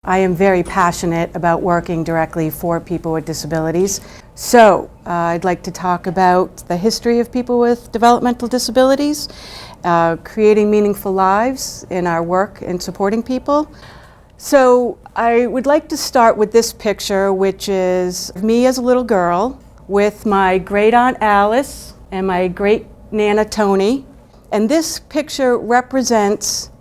I am very passionate about working directly for people with disabilities. So I'd like to talk about the history of people with developmental disabilities, creating meaningful lives in our work in supporting people. So I would like to start with this picture, which is me as a little girl with my great aunt Alice and my great Nana Tony. And this picture represents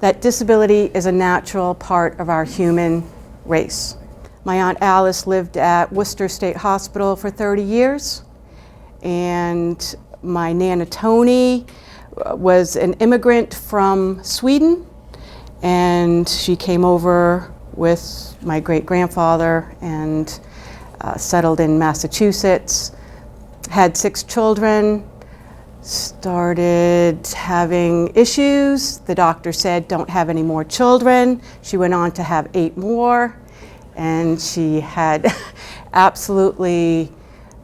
that disability is a natural part of our human race. My Aunt Alice lived at Worcester State Hospital for 30 years, and my Nana Tony was an immigrant from Sweden, and she came over with my great-grandfather and settled in Massachusetts, had 6 children, started having issues. The doctor said, don't have any more children. She went on to have 8 more, and she had absolutely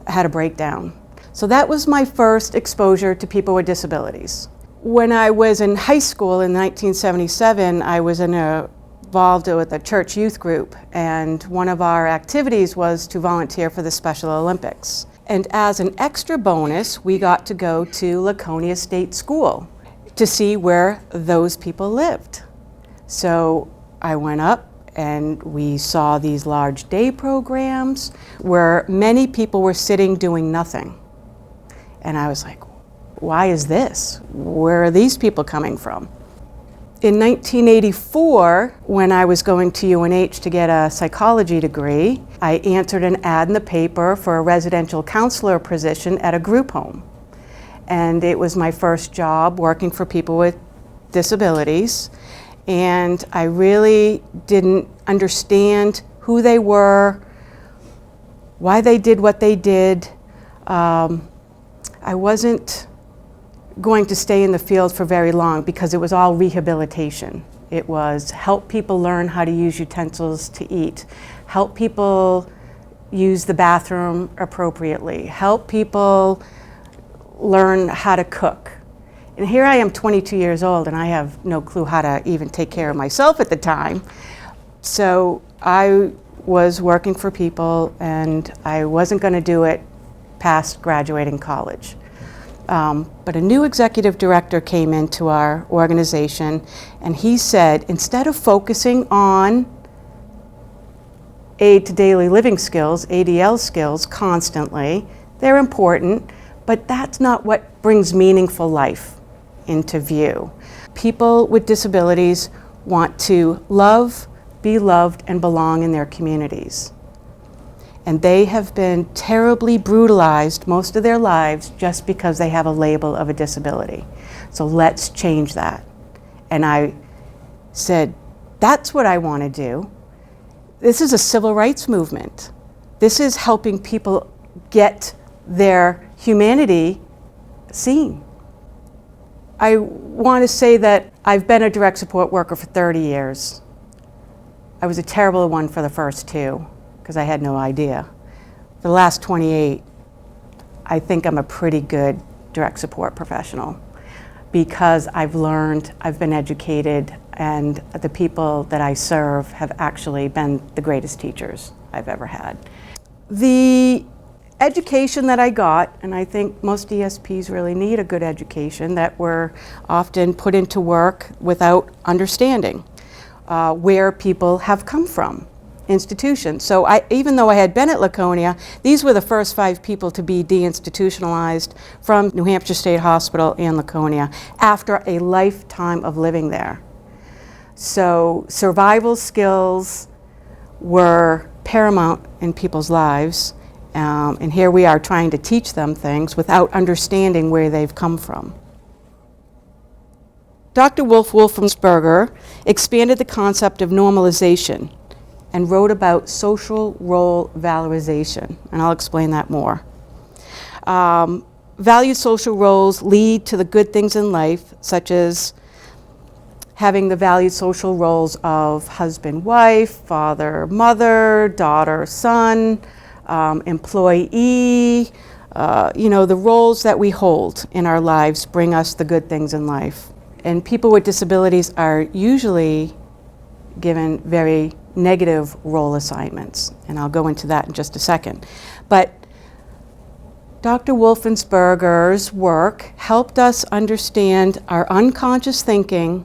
had a breakdown. So that was my first exposure to people with disabilities. When I was in high school in 1977, I was involved with a church youth group, and one of our activities was to volunteer for the Special Olympics. And as an extra bonus, we got to go to Laconia State School to see where those people lived. So I went up and we saw these large day programs where many people were sitting doing nothing. And I was like, why is this? Where are these people coming from? In 1984, when I was going to UNH to get a psychology degree, I answered an ad in the paper for a residential counselor position at a group home. And it was my first job working for people with disabilities. And I really didn't understand who they were, why they did what they did. I wasn't going to stay in the field for very long because it was all rehabilitation. It was help people learn how to use utensils to eat, help people use the bathroom appropriately, help people learn how to cook. And here I am 22 years old and I have no clue how to even take care of myself at the time. So I was working for people and I wasn't going to do it past graduating college. But a new executive director came into our organization and he said, instead of focusing on aid to daily living skills, ADL skills constantly, they're important, but that's not what brings meaningful life into view. People with disabilities want to love, be loved, and belong in their communities. And they have been terribly brutalized most of their lives just because they have a label of a disability. So let's change that. And I said, that's what I want to do. This is a civil rights movement. This is helping people get their humanity seen. I want to say that I've been a direct support worker for 30 years. I was a terrible one for the first 2. Because I had no idea. For the last 28, I think I'm a pretty good direct support professional because I've learned, I've been educated, and the people that I serve have actually been the greatest teachers I've ever had. The education that I got, and I think most DSPs really need a good education, that were often put into work without understanding where people have come from. Institutions. So even though I had been at Laconia, these were the first 5 people to be deinstitutionalized from New Hampshire State Hospital and Laconia after a lifetime of living there. So survival skills were paramount in people's lives, and here we are trying to teach them things without understanding where they've come from. Dr. Wolframsberger expanded the concept of normalization and wrote about social role valorization, and I'll explain that more. Valued social roles lead to the good things in life, such as having the valued social roles of husband, wife, father, mother, daughter, son, employee. The roles that we hold in our lives bring us the good things in life. And people with disabilities are usually given very negative role assignments. And I'll go into that in just a second. But Dr. Wolfensberger's work helped us understand our unconscious thinking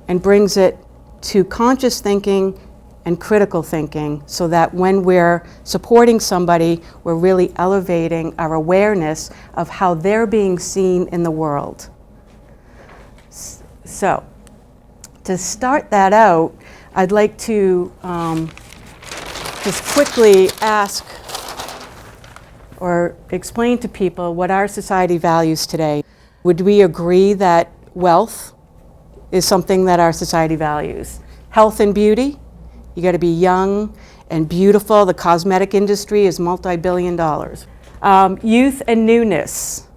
and brings it to conscious thinking and critical thinking, so that when we're supporting somebody, we're really elevating our awareness of how they're being seen in the world. So, to start that out, I'd like to just quickly ask or explain to people what our society values today. Would we agree that wealth is something that our society values? Health and beauty? You got to be young and beautiful. The cosmetic industry is multi-billion dollars. Youth and newness.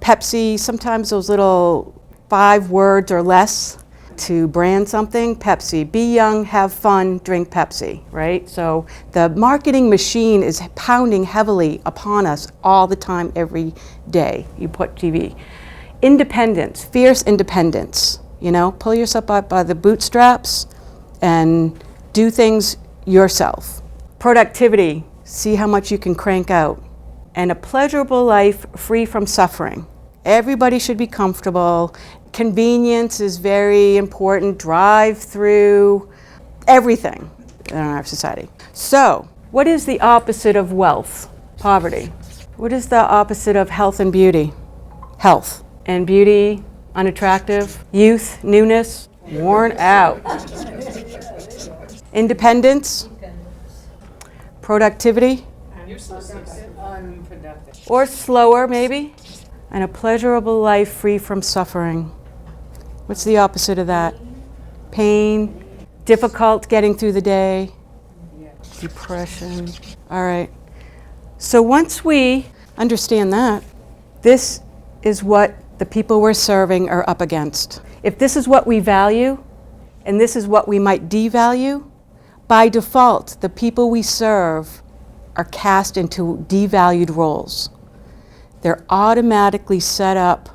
Pepsi, sometimes those little 5 words or less to brand something. Pepsi, be young, have fun, drink Pepsi, right? So the marketing machine is pounding heavily upon us all the time, every day. You put TV. Independence, fierce independence. You know, pull yourself up by the bootstraps and do things yourself. Productivity, see how much you can crank out. And a pleasurable life free from suffering. Everybody should be comfortable. Convenience is very important. Drive through, everything in our society. So, what is the opposite of wealth? Poverty. What is the opposite of health and beauty? Health. And beauty, unattractive. Youth, newness, worn out. Independence, productivity, or slower maybe, and a pleasurable life free from suffering. What's the opposite of that? Pain, difficult getting through the day, depression. All right. So once we understand that, this is what the people we're serving are up against. If this is what we value, and this is what we might devalue, by default, the people we serve are cast into devalued roles. They're automatically set up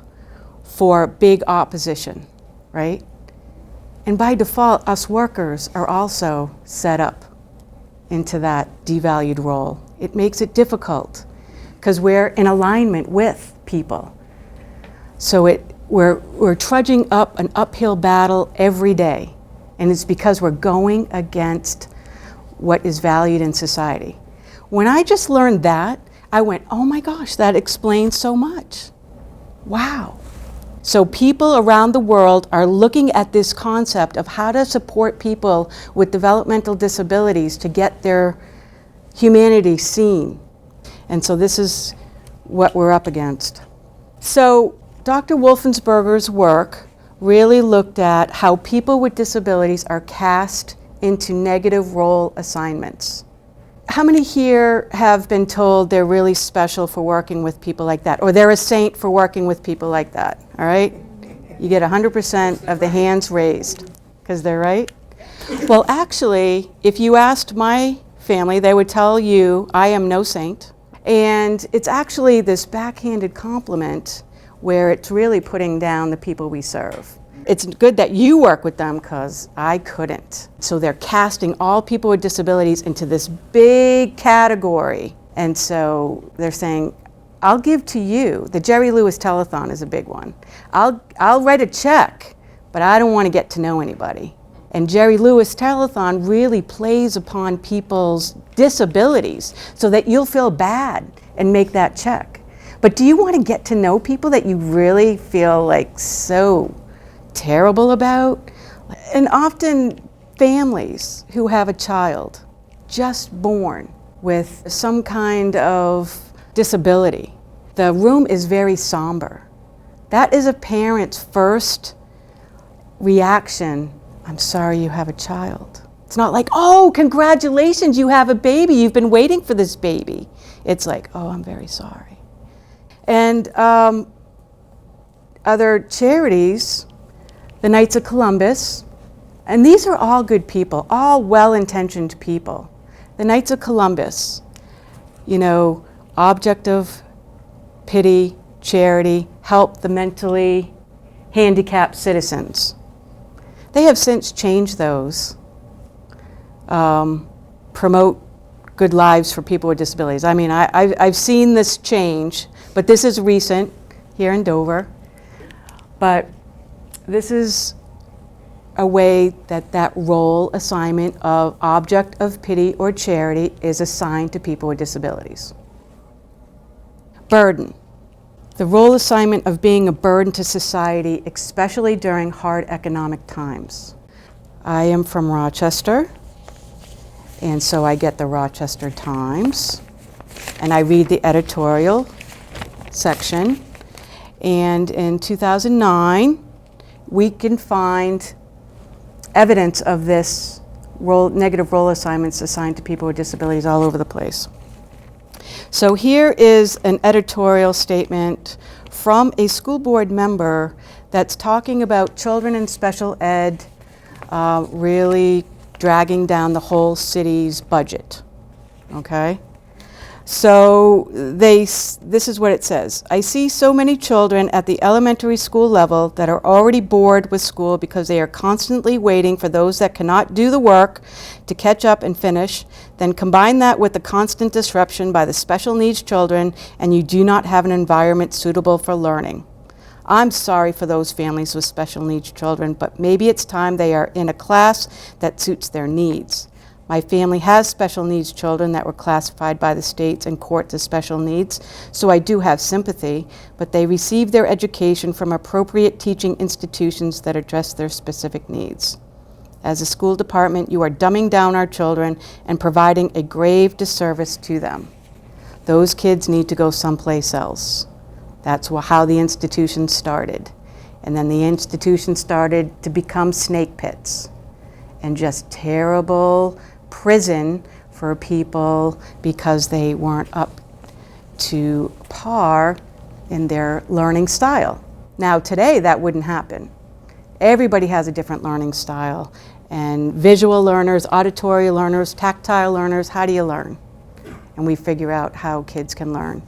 for big opposition, right? And by default, us workers are also set up into that devalued role. It makes it difficult because we're in alignment with people. So we're trudging up an uphill battle every day. And it's because we're going against what is valued in society. When I just learned that, I went, oh my gosh, that explains so much. Wow. So people around the world are looking at this concept of how to support people with developmental disabilities to get their humanity seen. And so this is what we're up against. So Dr. Wolfensberger's work really looked at how people with disabilities are cast into negative role assignments. How many here have been told they're really special for working with people like that, or they're a saint for working with people like that? All right? You get 100% of the hands raised, because they're right. Well, actually, if you asked my family, they would tell you I am no saint. And it's actually this backhanded compliment where it's really putting down the people we serve. It's good that you work with them because I couldn't. So they're casting all people with disabilities into this big category. And so they're saying, I'll give to you. The Jerry Lewis telethon is a big one. I'll write a check, but I don't want to get to know anybody. And Jerry Lewis telethon really plays upon people's disabilities so that you'll feel bad and make that check. But do you want to get to know people that you really feel like so terrible about? And often families who have a child just born with some kind of disability, the room is very somber. That is a parent's first reaction. I'm sorry you have a child. It's not like, oh, congratulations, you have a baby. You've been waiting for this baby. It's like, oh, I'm very sorry. And other charities, the Knights of Columbus, and these are all good people, all well-intentioned people. The Knights of Columbus, you know, object of pity, charity, help the mentally handicapped citizens. They have since changed those. promote good lives for people with disabilities. I mean, I've seen this change, but this is recent here in Dover. But this is a way that that role assignment of object of pity or charity is assigned to people with disabilities. Burden. The role assignment of being a burden to society, especially during hard economic times. I am from Rochester, and so I get the Rochester Times, and I read the editorial section. And in 2009, we can find evidence of this negative role assignments assigned to people with disabilities all over the place. So here is an editorial statement from a school board member that's talking about children in special ed really dragging down the whole city's budget, okay? So this is what it says. I see so many children at the elementary school level that are already bored with school because they are constantly waiting for those that cannot do the work to catch up and finish. Then combine that with the constant disruption by the special needs children, and you do not have an environment suitable for learning. I'm sorry for those families with special needs children, but maybe it's time they are in a class that suits their needs. My family has special needs children that were classified by the states and courts as special needs, so I do have sympathy, but they receive their education from appropriate teaching institutions that address their specific needs. As a school department, you are dumbing down our children and providing a grave disservice to them. Those kids need to go someplace else. That's how the institution started. And then the institution started to become snake pits and just terrible prison for people because they weren't up to par in their learning style. Now today that wouldn't happen. Everybody has a different learning style, and visual learners, auditory learners, tactile learners, how do you learn? And we figure out how kids can learn.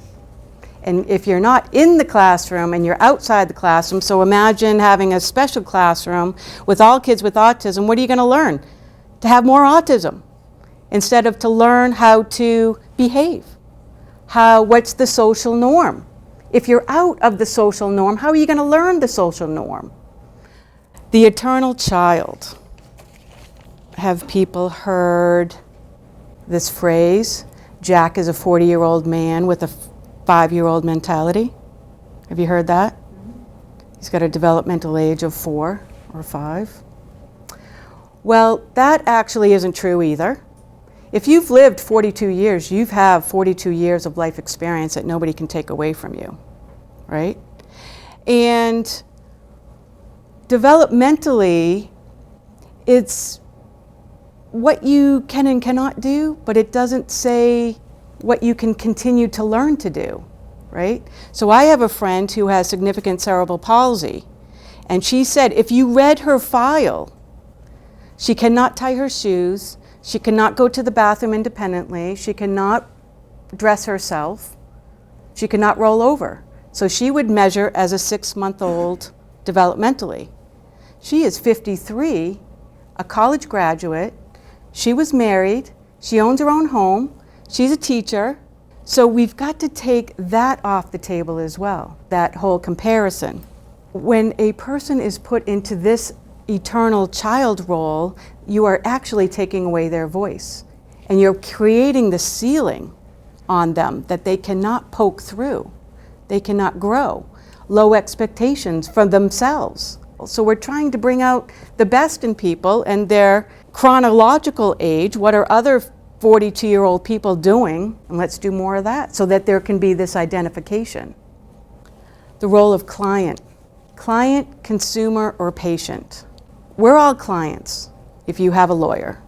And if you're not in the classroom and you're outside the classroom, so imagine having a special classroom with all kids with autism, what are you going to learn? To have more autism instead of to learn how to behave. What's the social norm? If you're out of the social norm, how are you going to learn the social norm? The eternal child. Have people heard this phrase? Jack is a 40-year-old man with a 5-year-old mentality. Have you heard that? He's got a developmental age of 4 or 5. Well, that actually isn't true either. If you've lived 42 years, you have 42 years of life experience that nobody can take away from you, right? And developmentally, it's what you can and cannot do, but it doesn't say what you can continue to learn to do, right? So I have a friend who has significant cerebral palsy, and she said if you read her file, she cannot tie her shoes, she cannot go to the bathroom independently, she cannot dress herself, she cannot roll over. So she would measure as a 6-month-old developmentally. She is 53, a college graduate, she was married, she owns her own home, she's a teacher, so we've got to take that off the table as well, that whole comparison. When a person is put into this eternal child role, you are actually taking away their voice, and you're creating the ceiling on them that they cannot poke through, they cannot grow, low expectations from themselves. So we're trying to bring out the best in people and their chronological age. What are other 42-year-old people doing? And let's do more of that so that there can be this identification. The role of client. Client, consumer, or patient. We're all clients if you have a lawyer.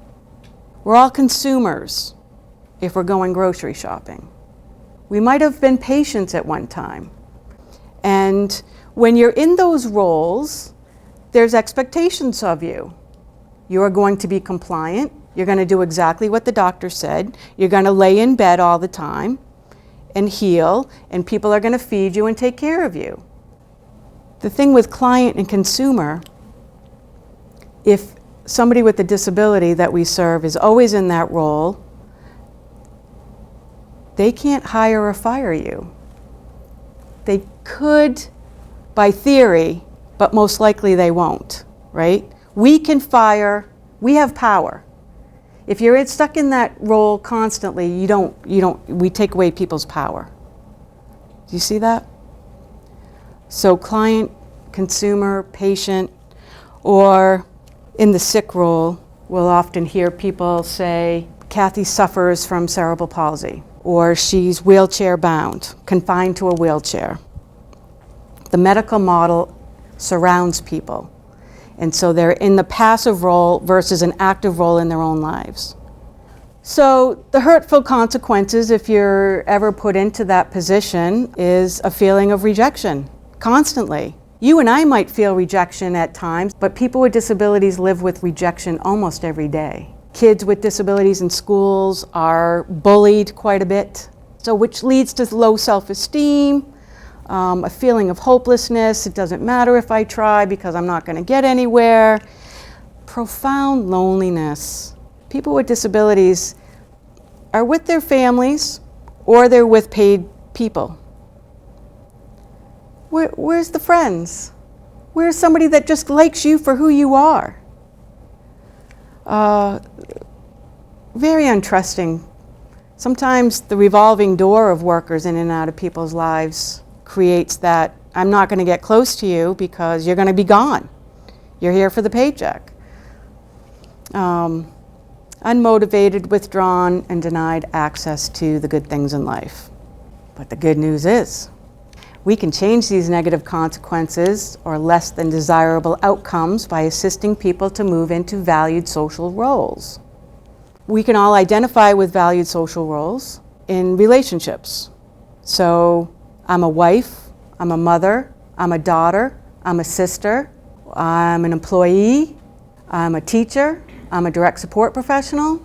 We're all consumers if we're going grocery shopping. We might have been patients at one time. And when you're in those roles, there's expectations of you. You are going to be compliant. You're going to do exactly what the doctor said. You're going to lay in bed all the time and heal, and people are going to feed you and take care of you. The thing with client and consumer, if somebody with a disability that we serve is always in that role, they can't hire or fire you. They could by theory, but most likely they won't, right? We can fire, we have power. If you're stuck in that role constantly, we take away people's power. Do you see that? So client, consumer, patient, or in the sick role, we'll often hear people say, Kathy suffers from cerebral palsy, or she's wheelchair bound, confined to a wheelchair. The medical model surrounds people. And so they're in the passive role versus an active role in their own lives. So the hurtful consequences, if you're ever put into that position, is a feeling of rejection, constantly. You and I might feel rejection at times, but people with disabilities live with rejection almost every day. Kids with disabilities in schools are bullied quite a bit, so which leads to low self-esteem, a feeling of hopelessness. It doesn't matter if I try because I'm not going to get anywhere. Profound loneliness. People with disabilities are with their families or they're with paid people. Where's the friends? Where's somebody that just likes you for who you are? Very untrusting. Sometimes the revolving door of workers in and out of people's lives creates that I'm not going to get close to you because you're going to be gone. You're here for the paycheck. Unmotivated, withdrawn, and denied access to the good things in life. But the good news is, we can change these negative consequences or less than desirable outcomes by assisting people to move into valued social roles. We can all identify with valued social roles in relationships. So I'm a wife, I'm a mother, I'm a daughter, I'm a sister, I'm an employee, I'm a teacher, I'm a direct support professional,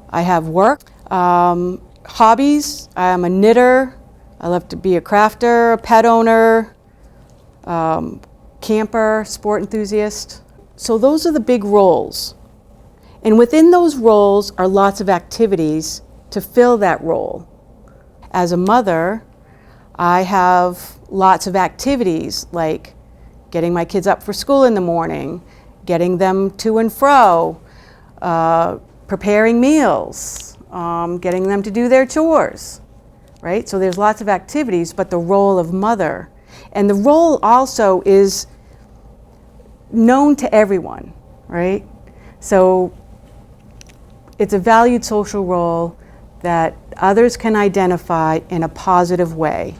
I have work, hobbies, I'm a knitter, I love to be a crafter, a pet owner, camper, sport enthusiast. So those are the big roles. And within those roles are lots of activities to fill that role. As a mother, I have lots of activities like getting my kids up for school in the morning, getting them to and fro, preparing meals, getting them to do their chores, right? So there's lots of activities, but the role of mother. And the role also is known to everyone, right? So it's a valued social role that others can identify in a positive way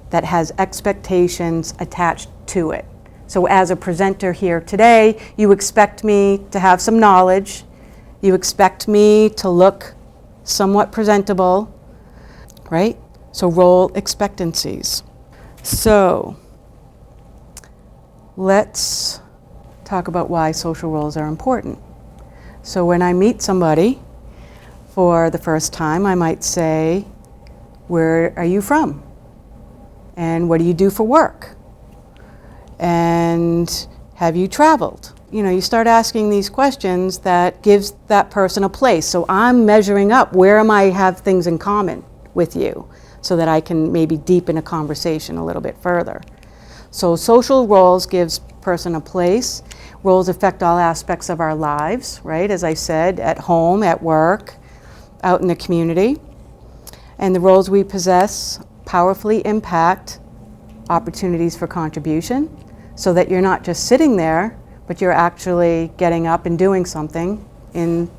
that has expectations attached to it. So as a presenter here today, you expect me to have some knowledge. You expect me to look somewhat presentable, right? So role expectancies. So let's talk about why social roles are important. So when I meet somebody for the first time, I might say, where are you from? And what do you do for work? And have you traveled? You know, you start asking these questions that gives that person a place. So I'm measuring up, where am I have things in common with you so that I can maybe deepen a conversation a little bit further. So social roles gives person a place. Roles affect all aspects of our lives, right? As I said, at home, at work, out in the community. And the roles we possess powerfully impact opportunities for contribution so that you're not just sitting there, but you're actually getting up and doing something in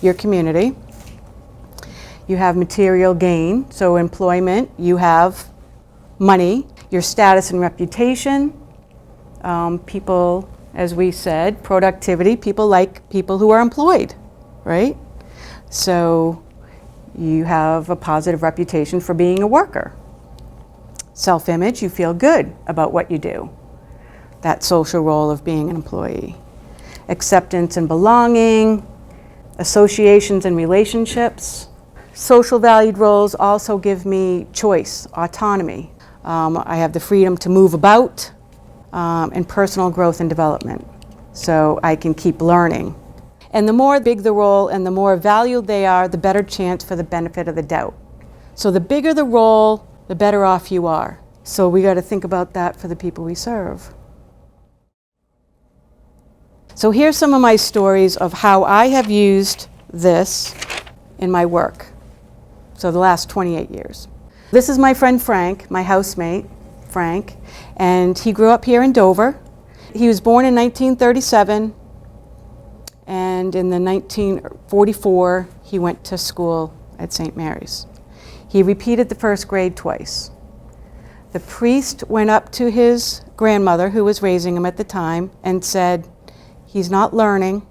your community. You have material gain, so employment, you have money, your status and reputation, people, as we said, productivity, people like people who are employed, right? So you have a positive reputation for being a worker. Self-image, you feel good about what you do. That social role of being an employee. Acceptance and belonging, associations and relationships. Social valued roles also give me choice, autonomy. I have the freedom to move about and personal growth and development. So I can keep learning. And the more big the role and the more valued they are, the better chance for the benefit of the doubt. So the bigger the role, the better off you are. So we got to think about that for the people we serve. So here's some of my stories of how I have used this in my work. So the last 28 years. This is my friend Frank, my housemate, Frank, and he grew up here in Dover. He was born in 1937, and in 1944 he went to school at St. Mary's. He repeated the first grade twice. The priest went up to his grandmother, who was raising him at the time, and said, "He's not learning.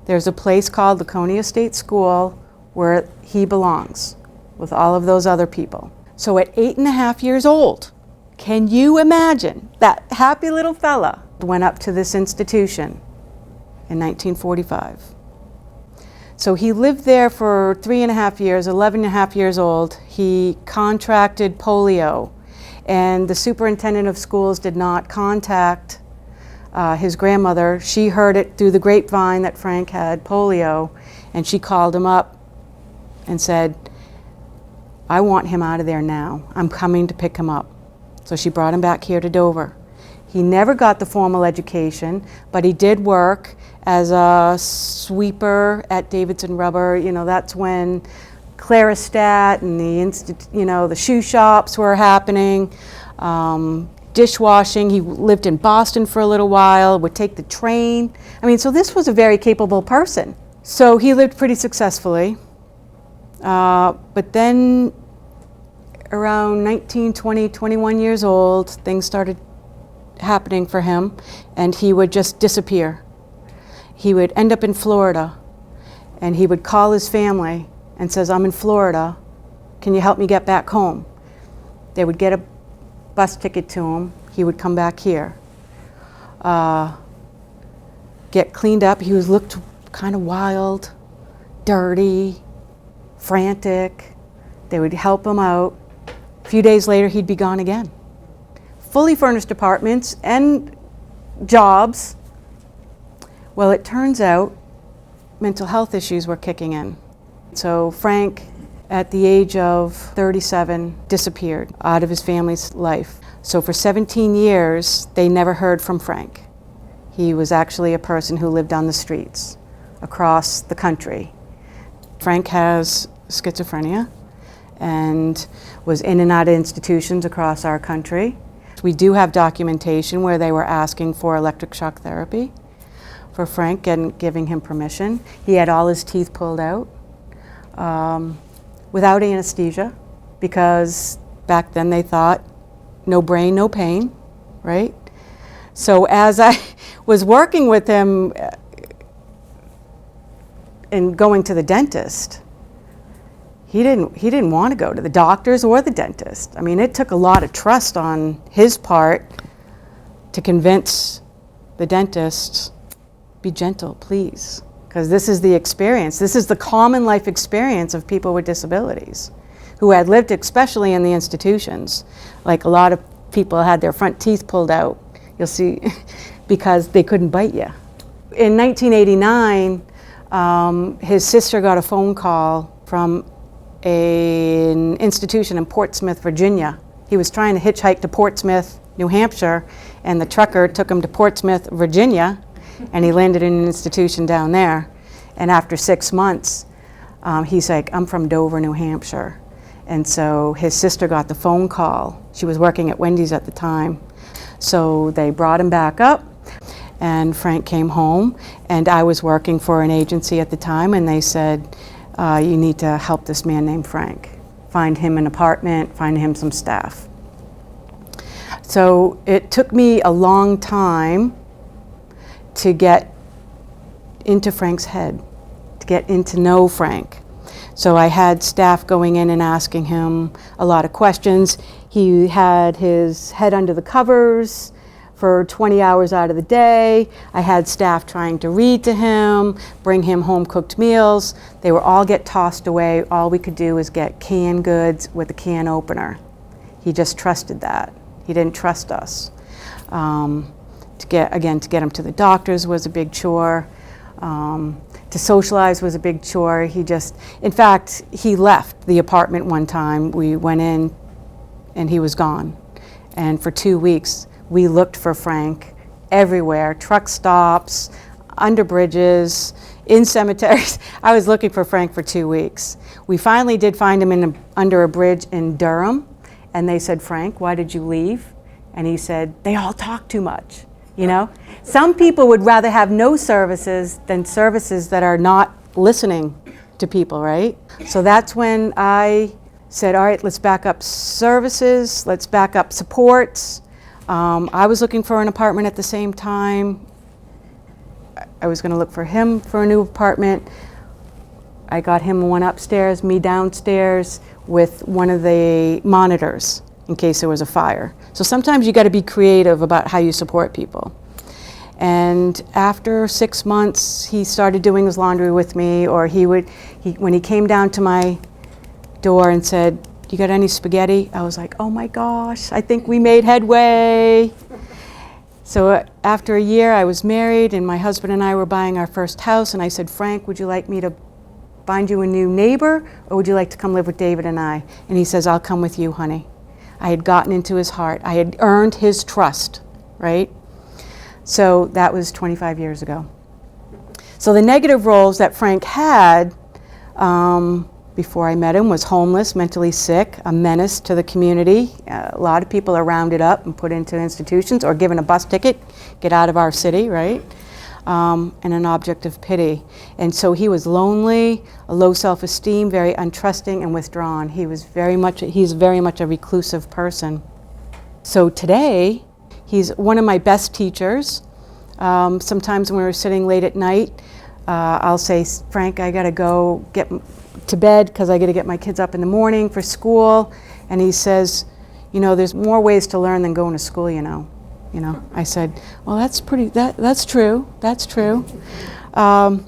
There's a place called Laconia State School where he belongs with all of those other people." So at 8.5 years old, can you imagine that happy little fella went up to this institution in 1945. So he lived there for 3.5 years, 11.5 years old. He contracted polio, and the superintendent of schools did not contact his grandmother. She heard it through the grapevine that Frank had polio, and she called him up and said, "I want him out of there now. I'm coming to pick him up." So she brought him back here to Dover. He never got the formal education, but he did work as a sweeper at Davidson Rubber. You know, that's when Claristat and the shoe shops were happening. Dishwashing. He lived in Boston for a little while, would take the train. I mean, so this was a very capable person. So he lived pretty successfully. But then around 19, 20, 21 years old, things started happening for him, and he would just disappear. He would end up in Florida, and he would call his family and says, "I'm in Florida, can you help me get back home?" They would get a bus ticket to him. He would come back here, get cleaned up. He looked kind of wild, dirty, frantic. They would help him out. A few days later, he'd be gone again. Fully furnished apartments and jobs. Well, it turns out mental health issues were kicking in. So Frank, at the age of 37, disappeared out of his family's life. So for 17 years, they never heard from Frank. He was actually a person who lived on the streets across the country. Frank has schizophrenia and was in and out of institutions across our country. We do have documentation where they were asking for electric shock therapy for Frank and giving him permission. He had all his teeth pulled out without anesthesia, because back then they thought no brain, no pain, right? So as I was working with him and going to the dentist, he didn't want to go to the doctors or the dentist. I mean, it took a lot of trust on his part to convince the dentist, "Be gentle, please," because this is the experience. This is the common life experience of people with disabilities who had lived, especially in the institutions. Like, a lot of people had their front teeth pulled out, you'll see, because they couldn't bite you. In 1989, his sister got a phone call from an institution in Portsmouth, Virginia. He was trying to hitchhike to Portsmouth, New Hampshire, and the trucker took him to Portsmouth, Virginia, and he landed in an institution down there. And after 6 months, he's like, "I'm from Dover, New Hampshire." And so his sister got the phone call. She was working at Wendy's at the time. So they brought him back up, and Frank came home, and I was working for an agency at the time, and they said, "You need to help this man named Frank. Find him an apartment, find him some staff." So it took me a long time to get into Frank's head, to get to know Frank. So I had staff going in and asking him a lot of questions. He had his head under the covers for 20 hours out of the day. I had staff trying to read to him, bring him home-cooked meals. They would all get tossed away. All we could do was get canned goods with a can opener. He just trusted that. He didn't trust us. To get him to the doctors was a big chore. To socialize was a big chore. In fact, he left the apartment one time. We went in and he was gone. And for 2 weeks, we looked for Frank everywhere, truck stops, under bridges, in cemeteries. I was looking for Frank for 2 weeks. We finally did find him under a bridge in Durham, and they said, "Frank, why did you leave?" And he said, "They all talk too much." You know, some people would rather have no services than services that are not listening to people, right? So that's when I said, all right, let's back up services, let's back up supports. I was looking for an apartment at the same time. I was going to look for him for a new apartment. I got him one upstairs, me downstairs with one of the monitors in case there was a fire. So sometimes you got to be creative about how you support people. And after 6 months, he started doing his laundry with me, or when he came down to my door and said, "You got any spaghetti?" I was like, oh my gosh, I think we made headway. So after a year, I was married, and my husband and I were buying our first house, and I said, "Frank, would you like me to find you a new neighbor, or would you like to come live with David and I?" And he says, "I'll come with you, honey." I had gotten into his heart. I had earned his trust, right? So that was 25 years ago. So the negative roles that Frank had before I met him was homeless, mentally sick, a menace to the community. A lot of people are rounded up and put into institutions or given a bus ticket, get out of our city, right? And an object of pity. And so he was lonely, a low self-esteem, very untrusting and withdrawn. He's very much a reclusive person. So today, he's one of my best teachers. Sometimes when we're sitting late at night, I'll say, "Frank, I gotta go get to bed because I gotta get my kids up in the morning for school." And he says, "You know, there's more ways to learn than going to school, you know." I said, "Well, that's true. That's true." A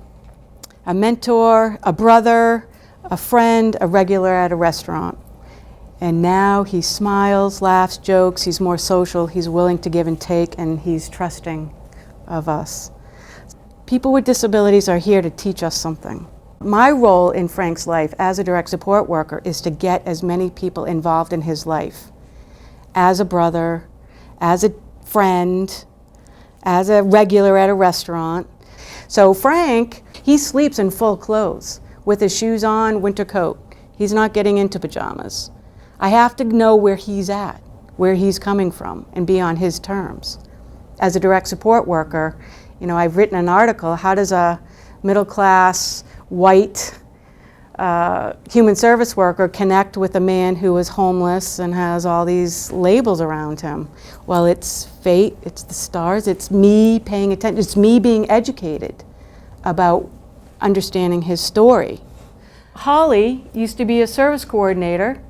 mentor, a brother, a friend, a regular at a restaurant. And now he smiles, laughs, jokes, he's more social, he's willing to give and take, and he's trusting of us. People with disabilities are here to teach us something. My role in Frank's life as a direct support worker is to get as many people involved in his life. As a brother, as a friend, as a regular at a restaurant. So Frank, he sleeps in full clothes with his shoes on, winter coat. He's not getting into pajamas. I have to know where he's at, where he's coming from, and be on his terms. As a direct support worker, I've written an article, how does a middle-class, white human service worker connect with a man who is homeless and has all these labels around him? Well, it's fate, it's the stars, it's me paying attention, it's me being educated about understanding his story. Holly used to be a service coordinator,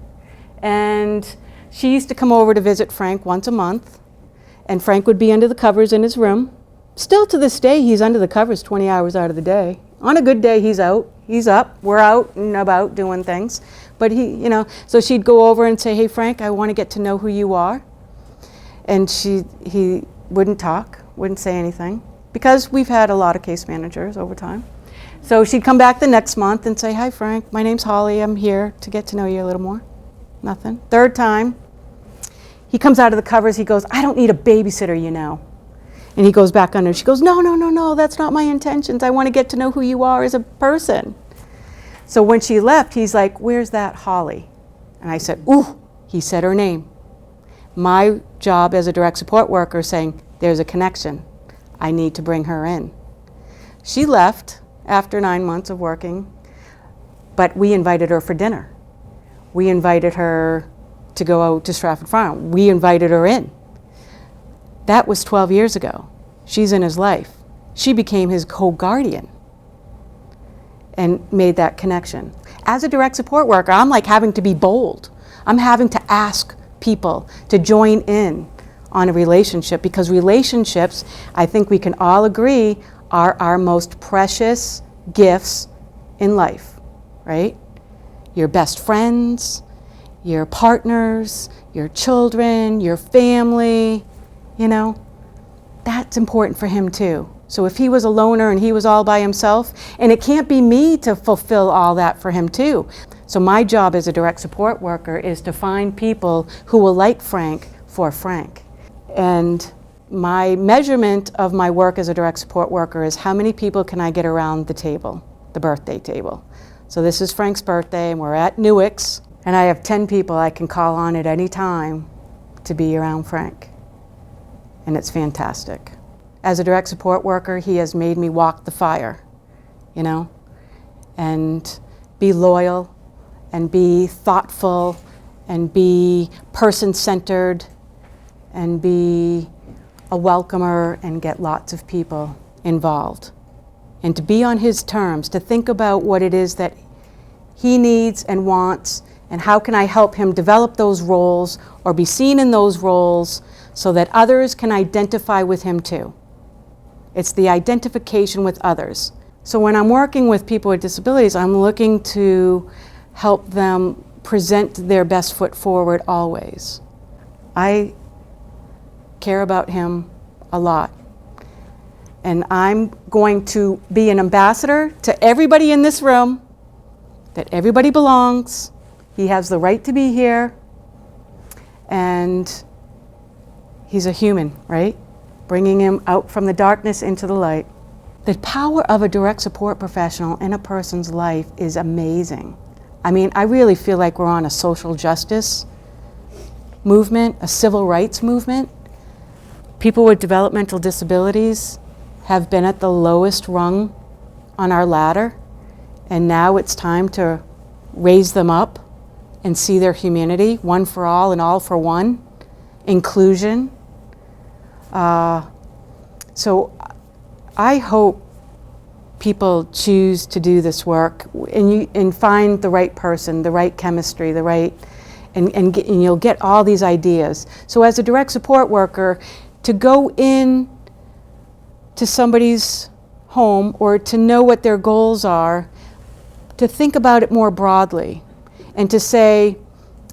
and she used to come over to visit Frank once a month, and Frank would be under the covers in his room. Still to this day, he's under the covers 20 hours out of the day. On a good day, he's out, he's up, we're out and about doing things. But so she'd go over and say, "Hey Frank, I want to get to know who you are." And he wouldn't talk, wouldn't say anything, because we've had a lot of case managers over time. So she'd come back the next month and say, "Hi Frank, my name's Holly, I'm here to get to know you a little more." Nothing. Third time, he comes out of the covers, he goes, "I don't need a babysitter, you know." And he goes back under. She goes, No, that's not my intentions. I want to get to know who you are as a person." So when she left, he's like, "Where's that Holly?" And I said, "Ooh," he said her name. My job as a direct support worker is saying, there's a connection. I need to bring her in. She left after 9 months of working, but we invited her for dinner. We invited her to go out to Stratford Farm. We invited her in. That was 12 years ago. She's in his life. She became his co-guardian and made that connection. As a direct support worker, I'm like having to be bold. I'm having to ask people to join in on a relationship, because relationships, I think we can all agree, are our most precious gifts in life, right? Your best friends, your partners, your children, your family, that's important for him too. So if he was a loner and he was all by himself, and it can't be me to fulfill all that for him too. So my job as a direct support worker is to find people who will like Frank for Frank. And my measurement of my work as a direct support worker is how many people can I get around the table, the birthday table. So this is Frank's birthday and we're at Newick's, and I have 10 people I can call on at any time to be around Frank. And it's fantastic. As a direct support worker, he has made me walk the fire, you know, and be loyal and be thoughtful and be person-centered and be a welcomer and get lots of people involved. And to be on his terms, to think about what it is that he needs and wants, and how can I help him develop those roles or be seen in those roles so that others can identify with him too. It's the identification with others. So when I'm working with people with disabilities, I'm looking to help them present their best foot forward always. I care about him a lot. And I'm going to be an ambassador to everybody in this room, that everybody belongs. He has the right to be here. And he's a human, right? Bringing him out from the darkness into the light. The power of a direct support professional in a person's life is amazing. I mean, I really feel like we're on a social justice movement, a civil rights movement. People with developmental disabilities have been at the lowest rung on our ladder, and now it's time to raise them up and see their humanity, one for all and all for one, inclusion. So I hope people choose to do this work and find the right person, the right chemistry, the right, and you'll get all these ideas. So as a direct support worker, to go in to somebody's home or to know what their goals are, to think about it more broadly and to say,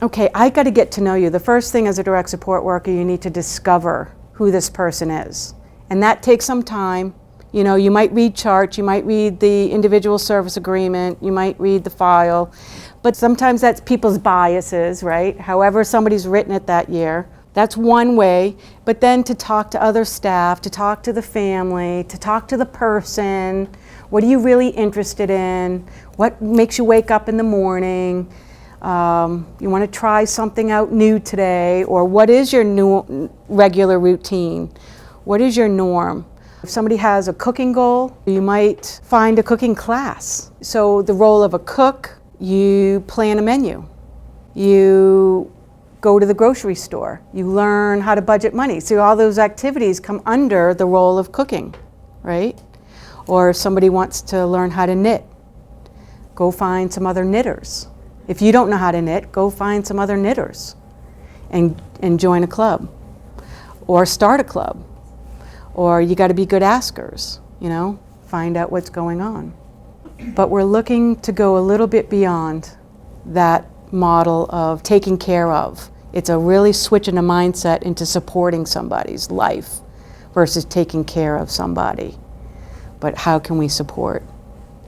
okay, I got to get to know you. The first thing as a direct support worker, you need to discover who this person is. And that takes some time. You know, you might read charts, you might read the individual service agreement, you might read the file, but sometimes that's people's biases, right? However somebody's written it that year. That's one way, but then to talk to other staff, to talk to the family, to talk to the person. What are you really interested in? What makes you wake up in the morning? You want to try something out new today, or what is your new regular routine? What is your norm? If somebody has a cooking goal, you might find a cooking class. So the role of a cook, you plan a menu. You go to the grocery store. You learn how to budget money. So all those activities come under the role of cooking, right? Or if somebody wants to learn how to knit, go find some other knitters. If you don't know how to knit, go find some other knitters and join a club or start a club. Or you got to be good askers, you know, find out what's going on. But we're looking to go a little bit beyond that model of taking care of. It's a really switching a mindset into supporting somebody's life versus taking care of somebody. But how can we support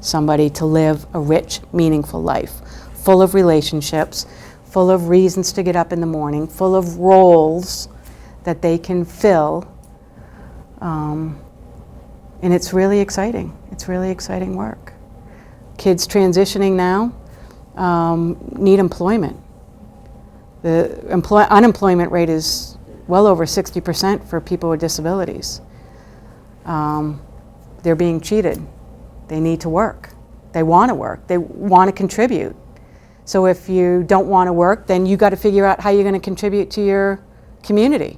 somebody to live a rich, meaningful life, full of relationships, full of reasons to get up in the morning, full of roles that they can fill. And it's really exciting. It's really exciting work. Kids transitioning now need employment. The unemployment rate is well over 60% for people with disabilities. They're being cheated. They need to work. They want to work. They want to contribute. So if you don't want to work, then you got to figure out how you're going to contribute to your community.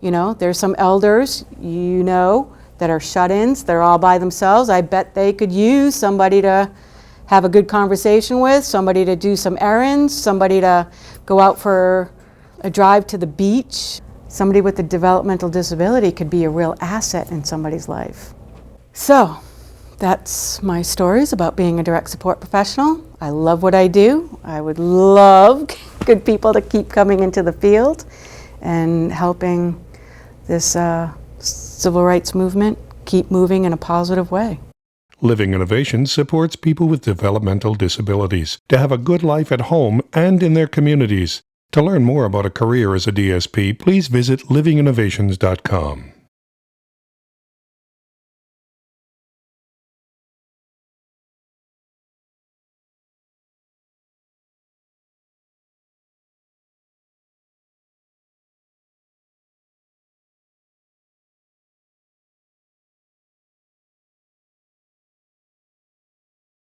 You know, there's some elders, you know, that are shut-ins. They're all by themselves. I bet they could use somebody to have a good conversation with, somebody to do some errands, somebody to go out for a drive to the beach. Somebody with a developmental disability could be a real asset in somebody's life. So that's my stories about being a direct support professional. I love what I do. I would love good people to keep coming into the field and helping this civil rights movement keep moving in a positive way. Living Innovations supports people with developmental disabilities to have a good life at home and in their communities. To learn more about a career as a DSP, please visit livinginnovations.com.